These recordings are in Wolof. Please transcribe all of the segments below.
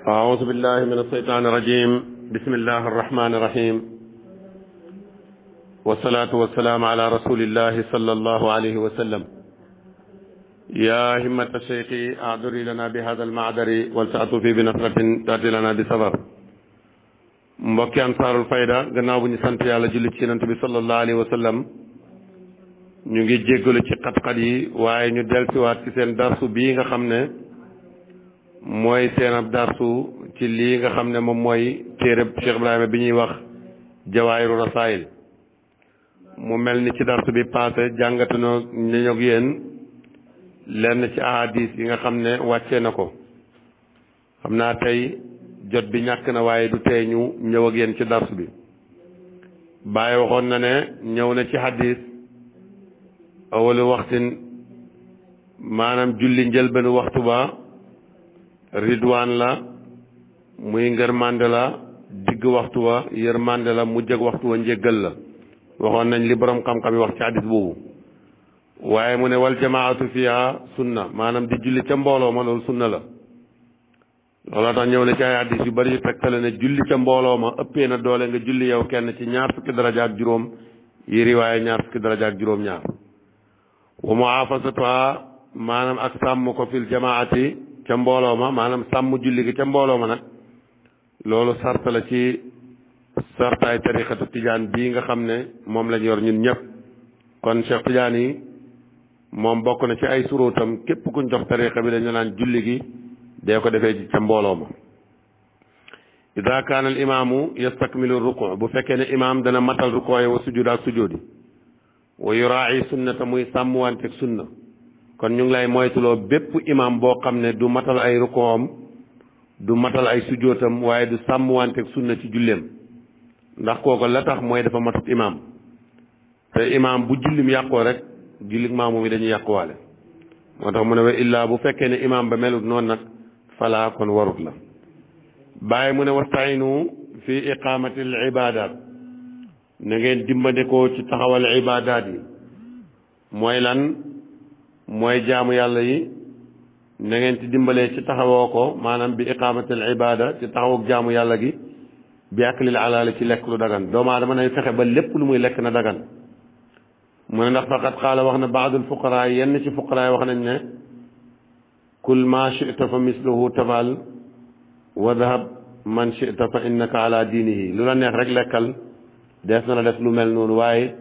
أعوذ بالله من الشيطان الرجيم بسم الله الرحمن الرحيم والصلاة والسلام على رسول الله صلى الله عليه وسلم يا همة الشيخ أعذري لنا بهذا المعذر ولتأتوا بنصرة تأتي لنا بسبب mbokki Ansaarul Fayda gannaaw bu ñu sant yàlla julli ci Yonent bi sallallahu alayhi wa sallam ñu ngi jéggalu ci xat-xat yi waaye ñu dellusiwaat ci seen darsu bii nga xam ne mooy seen ab darsu ci lii nga xam ne moom mooy téereb Cheikh Ibrahima bi ñuy wax Jawaahiru Rasaa'il mu mel ni ci darsu bi passé jàngatanoo ñu ak yéen lenn ci ahadis yi nga xam ne wàccee na ko xam naa tey jot bi ñàkk na waaye du tee ñu ñëw ak yéen ci darsu bi Baay waxoon na ne ñëw na ci hadis awalu waxtin maanaam julli njëlbéenu waxtu ba ridwaan la muy ngërmande la digg waxtu wa yërmande la mujj ak waxtu wa njéggal la waxoon nañ li borom xam-xam yi wax ci hadis boobu waaye mu ne wal jamaatu fiha sunna maanaam di julli ca mbooloo ma loolu sunna la looloo tax ñëw na ci ay hadis yu bari yu tegtale ne julli ca mbooloo ma ëppee na doole nga julli yow kenn ci ñaar fukki daraja ak juróom yi riwaaye ñaar fukki daraja ak juróom ñaar wa muhaafasatuha maanaam ak sàmm ko fil jamaati ca mbooloo ma maanaam sàmm julli gi ca mbooloo ma nag loolu sart la ci sartaay tariqatu tijaan bii nga xam ne moom lañ yor ñun ñëpp kon Cheikh Tidiane yi moom bokk na ci ay suróotam képp kuñ jox tariqa bi dañu naan julli gi dee ko defee ci ca mbooloo ma ida kaana al imaamu yastakmilu ruku bu fekkee ne imaam dana matal rukoo yi wa sujud ak sujudi wa yuraa'i sunnata muy sàmmwanteeg sunna kon ñu ngi lay moytuloo bépp imaam boo xam ne du matal ay rukoom du matal ay sujootam waaye du sàmmwanteeg sunna ci julleem ndax kooku la tax mooy dafa matut imaam te imaam bu jullim yàqoo rek jullit maamu mi dañuy yàquwaale moo tax mu ne wa illaa bu fekkee ne imaam ba melut noonu nag falaa kon warut la bàyyi mu ne wastainu fi iqamati al ibadat na ngeen dimbandikoo ci taxawal ibadat yi mooy lan mooy jaamu yàlla yi na ngeen ci dimbalee ci taxawoo ko maanaam bi iqamati al ibada ci taxawuk jaamu yàlla gi bi aklil alaali ci lekk lu dagan doomu aadama nay fexe ba lépp lu muy lekk na dagan mu ne ndax faqat xaala wax na baadul fuqaraa yenn ci fuqaraa wax nañ ne kul ma chita fa misluhu tabal wa dahab man chita fa innaka ala diinihi lu la neex rek lekkal dees na la def lu mel noonu waaye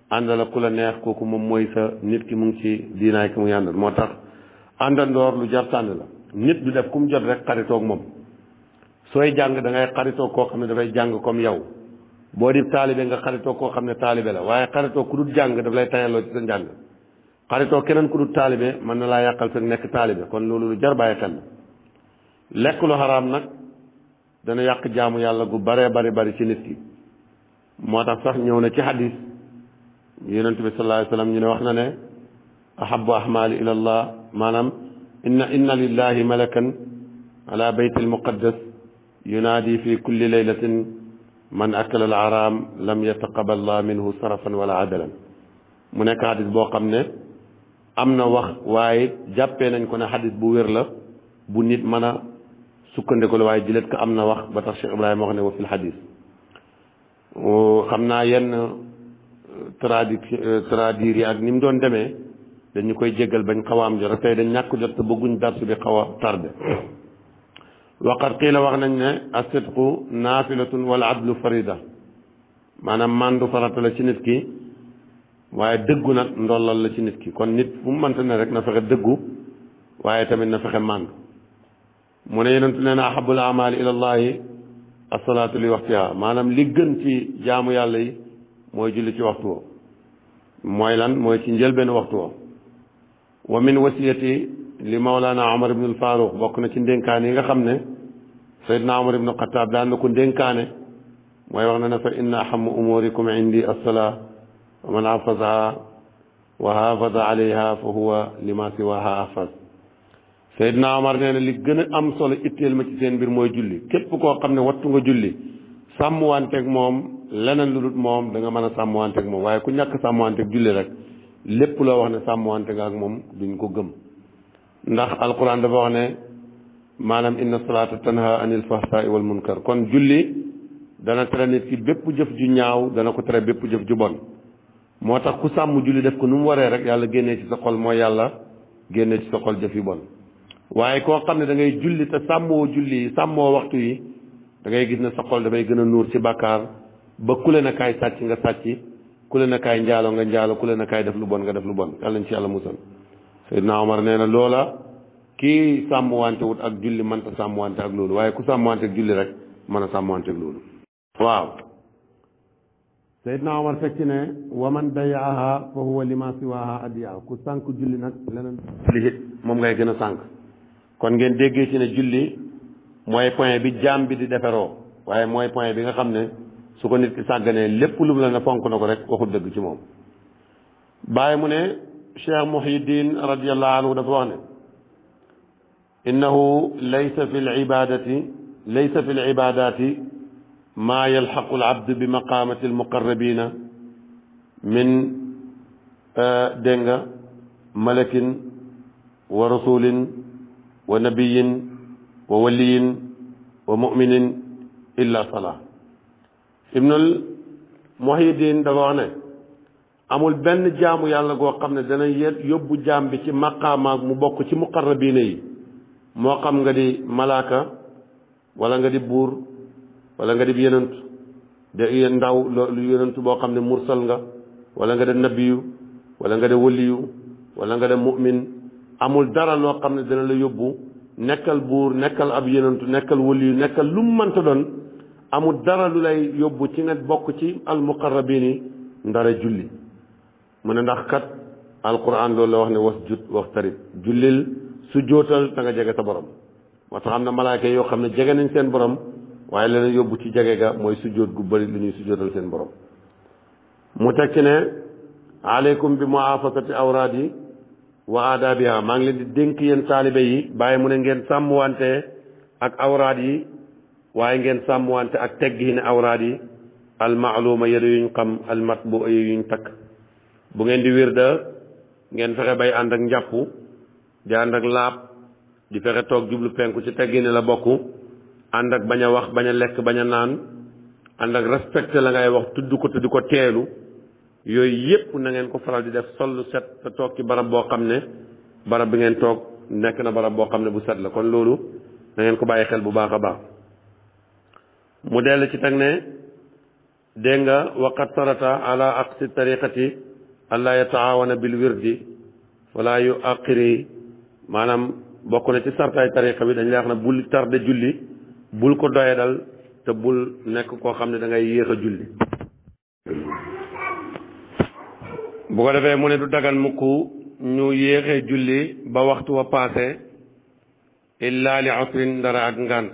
àndala ku la neex kooku moom mooy sa nit ki mu ngi ci diinaay ki mu àndal moo tax àndandoor lu jar tànn la nit du def ku mu jot rek xaritoog moom sooy jàng da ngay xaritoog koo xam ne dafay jàng comme yow boo di taalibe nga xaritoog koo xam ne taalibe la waaye xaritoog ku dul jàng daf lay tayaloo ci sa njàng xaritoo keneen ku dul taalibe mën na laa yàqal sa nekk taalibe kon loolu lu jar bàyyi xel lekk lu xaraam nag dana yàq jaamu yàlla gu bare bari ci nit ki moo tax sax ñëw na ci hadis yonent bi sallallahu alayhi wa sallam ñu ne wax na ne ahabbu ahmali ila allah maanaam inna lillahi malakan ala bayt al muqaddas yunaadi fi kulli laylatin man akala al haram lam yataqabbal allah minhu sarafan wala adalan mu nekk hadis boo xam ne am na wax waaye jàppee nañ ko ne xadis bu wér la bu nit mën a sukkandiku la waaye jëlet ko am na wax ba tax Cheikh Ibrahima wax ne wa fil xadis xam naa yenn traduire yi ak ni mu doon demee dañu koy jéggal bañ xaw a am jot tey dañ ñàkk jot te bëgguñ darsu bi xaw a tardé waqat qiila wax nañ ne as-sidqu naafilatun wal adlu farida maanaam mandu farata la ci nit ki waaye dëggu nag ndollal la ci nit ki kon nit fu mu mënta ne rek na fexe dëggu waaye tamit na fexe màndu mu ne yonentu nee na ahabul amali ila allahi asalaatu li waxtiha maanaam li gën ci jaamu yàlla yi mooy julli ci waxtu woo mooy lan mooy ci njëlbeen waxtu woo wa min wasiyati li mawlana omar ibn al faruq bokk na ci ndénkaane yi nga xam ne sayidna omar ibnu xataab daan na ko ndénkaane mooy wax na ne fa inna ahamu umurikum indi assalaa wa man hafazaha wa hafaza alayha fa huwa lima siwaha hafaz Seydina Omar nee na li gën a am solo itteel ma ci seen mbir mooy julli képp koo xam ne wattu nga julli sàmmwanteeg moom leneen lu dul moom da nga mën a sàmmwanteeg moom waaye ku ñàkk sàmmwanteeg julli rek lépp loo wax ne sàmmwante nga ak moom duñ ko gëm ndax alquran dafa wax ne maanaam inna salaata tanha anil fahsaa'i wal munkar kon julli dana tere nit ki bépp jëf ju ñaaw dana ko tere bépp jëf ju bon moo tax ku sàmm julli def ko nu mu waree rek yàlla génnee ci sa xol mooy yàlla génnee ci sa xol jëf yu bon waaye koo xam ne da ngay julli te sàmmoo julli yi sàmmoo waxtu yi da ngay gis ne sa xol dafay gën a nuur ci bàkkaar ba ku le na kaay sàcc nga sàcc ku le na kaay njaalo nga njaalo ku le na kaay def lu bon nga def lu bon yàlla nañ ci yàlla musal Seydina Omar nee na loola kii sàmmwante wut ak julli mënta sàmmwante ak loolu waaye ku sàmmwante ak julli rek mën a sàmmwante ak loolu waaw Seydina Omar fekk ne waman dayaaha fa huwa lima siwaha adiya ku sànk julli nag leneen li moom ngay gën a sànk kon ngeen déggee ci ne julli mooy point bi jaam bi di deferoo waaye mooy point bi nga xam ne su ko nit ki sàgganee lépp lu mu la ne fonk na ko rek waxul dëgg ci moom bàyyi mu ne Cheikh Muhyiddin radiallahu anhu dafa wax ne innahu laysa fi l ibadati maa yalxaqu al abd bi maqamati al muqarrabina min dégg nga malakin wa rasulin wa nabiyin wa waliyin wa muminin illa salaa ibnul Muhyiddin dafa wax ne amul benn jaamu yàlla goo xam ne dana yóbbu jaam bi ci maqaamaak mu bokk ci muqarrabiina yi moo xam nga di malaaka wala nga di buur wala nga di yonent de ndaw lu yonent boo xam ne mursal nga wala nga di nabiyu wala nga di waliyu wala nga di mu'min amul dara loo xam ne dana la yóbbu nekkal buur nekkal ab yonentu nekkal waliyu nekkal lu mu mënta doon amul dara lu lay yóbbu ci nga bokk ci al muqarrabiin yi ndara julli mu ne ndax kat alquran loolu la wax ne wasjud waxtarib jullil su jootal da nga jege sa borom moo tax am na malaaka yoo xam ne jege nañ seen borom waaye leneen yóbbu ci jege ga mooy sujjóot gu bëri lu ñuy sujjóotal seen borom mu tekki ne aleykum bi muafasati awraad yi wa aadaabiha maa ngi leen di dénk yéen taalibe yi bàyyi mu ne ngeen sàmmwante ak awraad yi waaye ngeen sàmmwante ak teggiini awraad yi almaaluma yëre yuñ xam almatbu yuñ takk bu ngeen di wirda ngeen fexe bay ànd ak njàpp di ànd ak laab di fexe toog jublu penku ci teggiini la bokk ànd ak bañ a wax bañ a lekk bañ a naan ànd ak respecté la ngay wax tudd ko te di ko teelu yooyu yépp na ngeen ko faral di def sol lu set te toog ci barab boo xam ne barab bi ngeen toog nekk na barab boo xam ne bu set la kon loolu na ngeen ko bàyyi xel bu baax a baax mu dellu ci teg ne dégg nga waqat sarata ala aqsi tariqati allah yataawana bil wirdi wala yu aqiri maanaam bokk na ci sartaay tariqa bi dañ lay wax ne bul tarde julli bul ko doye dal te bul nekk koo xam ne da ngay yéex a julli bu ko defee mu ne du dagan mukk ñu yéexee julli ba waxtu wa paase illa li usrin dara ak ngant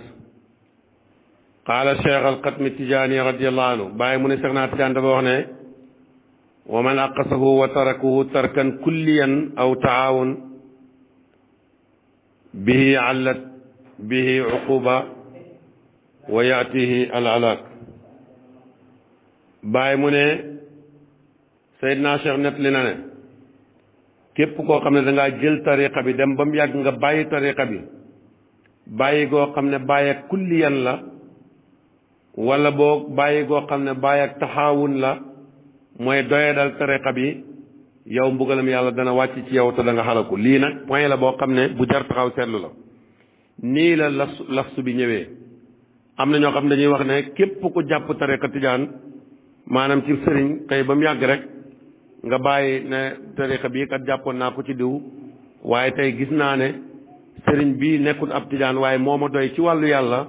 qaala cheikh alxatmi tijaani radiallahu anhu bàyyi mu ne cheikh naa tijaan dafa wax ne wa man aqasahu wa tarakahu tarkan kulliyan aw taawun bihi allat bihi uquba wa yaatihi al alak bàyyi mu ne Seydina Cheikh net li na ne képp koo xam ne da ngaa jël tariqa bi dem ba mu yàgg nga bàyyi tariqa bi bàyyi goo xam ne bàyyi ak kulliyan la wala boo bàyyi goo xam ne bàyyi ak taxaawun la mooy doye dal tariqa bi yow mbugalam yàlla dana wàcc ci yow te da nga xalaku lii nag point la boo xam ne bu jar taxaw seetlu la nii la lafsu bi ñëwee am na ñoo xam ne dañuy wax ne képp ku jàpp tariqa tijaan maanaam ci sëriñ xëy ba mu yàgg rek nga bàyyi ne tariqa bii kat jàppoon naa ko ci diw waaye tey gis naa ne sëriñ bii nekkul ab tijaan waaye moo ma doy ci wàllu yàlla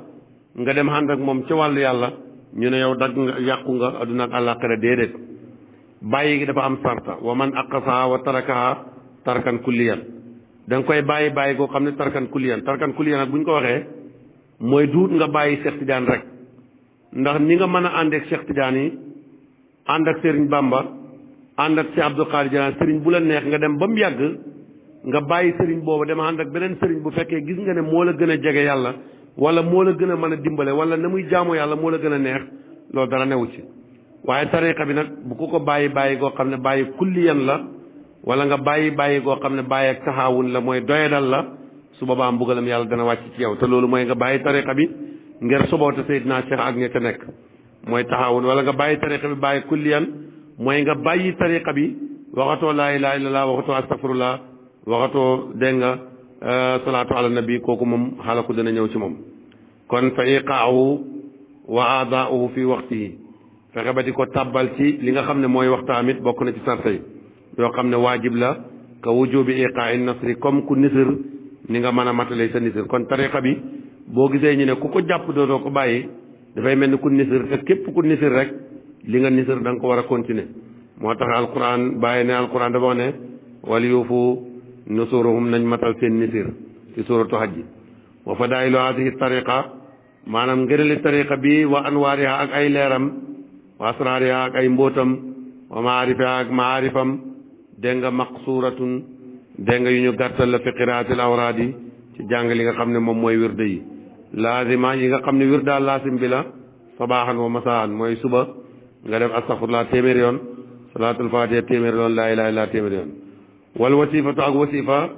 nga dem ànd ak moom ci wàllu yàlla ñu ne yow dagg nga yàqu nga adduna ak àllaaxira déedéet bàyyi gi dafa am sarta wa man aqasaha wa tarakaha tarkan kulliyan da nga koy bàyyi goo xam ne tarkan kulliyan ak bu ñu ko waxee mooy duut nga bàyyi Cheikh Tidiane rek ndax ni nga mën a ànd ak Cheikh Tidiane yi ànd ak Serigne Bamba ànd ak Cheikh Abdou Khadir Jilani Serigne bu la neex nga dem ba mu yàgg nga bàyyi Serigne boobu dem ànd ak beneen Serigne bu fekkee gis nga ne moo la gën a jege yàlla wala moo la gën a mën a dimbale wala na muy jaamu yàlla moo la gën a neex loolu dara newu ci waaye tariqa bi nag bu ko bàyyi goo xam ne bàyyi kulliyan la wala nga bàyyi goo xam ne bàyyi ak taxaawun la mooy doyadal la su boobaa mbugalam yàlla dana wàcc ci yow te loolu mooy nga bàyyi tariqa bi ngir soboote Seydina Cheikh ak ña ca nekk mooy taxawun wala nga bàyyi tariqa bi bàyyi kulliyan mooy nga bàyyi tariqa bi waxatoo laa ilaaha illallah waxatoo astafirullah waxatoo dégg nga salaatu ala nabi kooku moom xalaku dana ñëw ci moom kon fa iqaahu wa aadaauhu fi waqtihi fexe ba di ko tàbbal ci li nga xam ne mooy waxtaamit bokk na ci sarta yi yoo xam ne waajib la ka wujubi iqaa nasri comme ku nisir ni nga mën a matale sa nisir kon tariqa bi boo gisee ñu ne ku ko jàpp dootoo ko bàyyi dafay mel ni ku nisir te képp ku nisir rek li nga nisir da nga ko war a continuer moo tax alquran bàyyi ne alquran dafa wax ne wal yuufu nusuruhum nañ matal seen nisir ci suratu hajji wa fadailu hadihi tariqa maanaam ngërëli tariqa bi wa anwaariha ak ay leeram wa asraariha ak ay mbóotam wa maarifiha ak maarifam dégg nga maqsuratun dégg nga yu ñu gàttal la fi qiraatil awraad yi ci jàng li nga xam ne moom mooy wirde yi laazima yi nga xam ne wirdaal laasim bi la sabaaxan wa masaan mooy suba nga def astaghfirullah téeméer yoon salaatul fatiha téeméer yoon laa ilaaha illa téeméer yoon wal wasifatu ak wasifa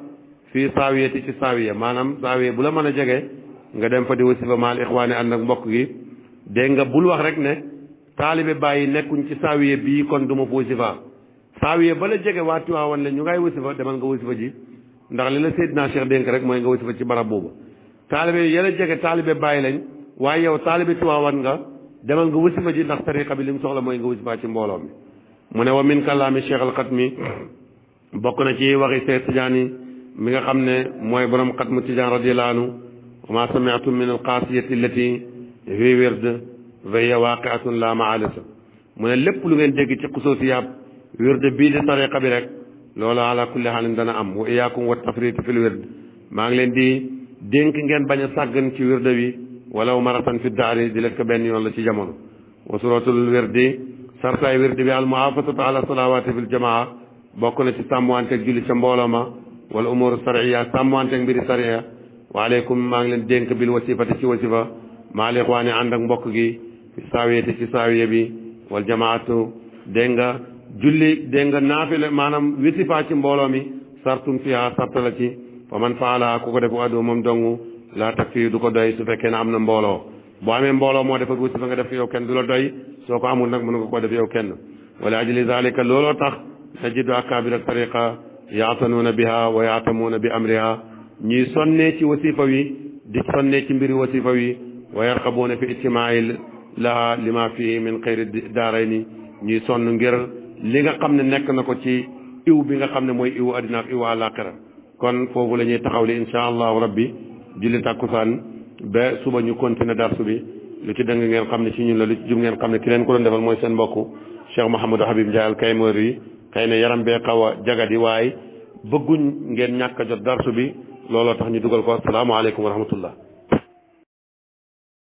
fii saawiyati ci saawiya maanaam saawiya bu la mën a jege nga dem fa di wasifa maal ixwaani ànd ak mbokk gi dégg nga bul wax rek ne taalibe bàyyi nekkuñ ci saawiya bii kon du ma fa wasifa saawiya ba la jege waa Tiwaawan la ñu ngay wasifa demal nga wasifa ji ndax li la Seydina Cheikh dénk rek mooy nga wasifa ci barab boobu taalibe yàlla jege taalibe bàyyi lañ waaye yow taalibe Tiwaawan nga demal nga wasifa ji ndax tariqa bi li mu soxla mooy nga wasifa ci mbooloo mi mu ne wa min kalaami Cheikh al Xatmi bokk na ci waxi Seex Tijaani mi nga xam ne mooy borom xatmu Tijaan radiyallahu anhu wa ma sami'tum min alqaasiyati allati fi wird fa hiya waaqi'atun la ma'aalisa mu ne lépp lu ngeen dégg ci xusuusiyaab wird bii di tariqa bi rek loolu ala kulli xaalin dana am wa iyaakum wa tafriit fil wird maa ngi leen di dénk ngeen bañ a sàggan ci wird wi walaw maratan fi daari di lekk benn yoon la ci jamono wa suratul wirdi sartaay wird bi al muhaafazatu ala salawaati fil jamaa bokk na ci sàmmanteeg julli ca mbooloo ma wala umuru sariya sàmmanteeg mbiri sariya waaleykum maa ngi leen dénk bil wasifati ci wasifa maa li ixwaani ànd ak mbokk gi fi saawiyati ci saawiya bi wal jamaatu dégg nga julli dégg nga naafile maanaam wasifa ci mbooloo mi sartun fiha sarta la ci fa man faala ku ko def adu moom dongu laa takfi du ko doy su fekkee ne am na mbooloo boo amee mbooloo moo def ak wasifa nga def yow kenn du la doy soo ko amul nag mën nga ko def yow kenn wala ajli zalika looloo tax tajidu akabira tariqa yaatanuuna biha wa yaatamuuna bi amriha ñuy sonnee ci wasifa wi di sonnee ci mbiri wasifa wi wa yarqabuuna fi ijtimaa'il laha lima fihi min xayri daarayni ñuy sonn ngir li nga xam ne nekk na ko ci iw bi nga xam ne mooy iwu addina ak iwu àllaaxira kon foofu la ñuy taxaw li insha allahu rabbi julli tàkkusaan ba suba ñu continuer darsu bi lu ci dëng ngeen xam ne ci ñun la lu ci jub ngeen xam ne ki leen ko doon defal mooy seen mbokk Cheikh Mouhamadou Habib Ndiaye al Kaymoori yi xëy na yaram bee xaw a jagadi waaye bëgguñ ngeen ñàkk a jot darsu bi looloo tax ñu dugal ko asalaamaaleykum wa rahmatullah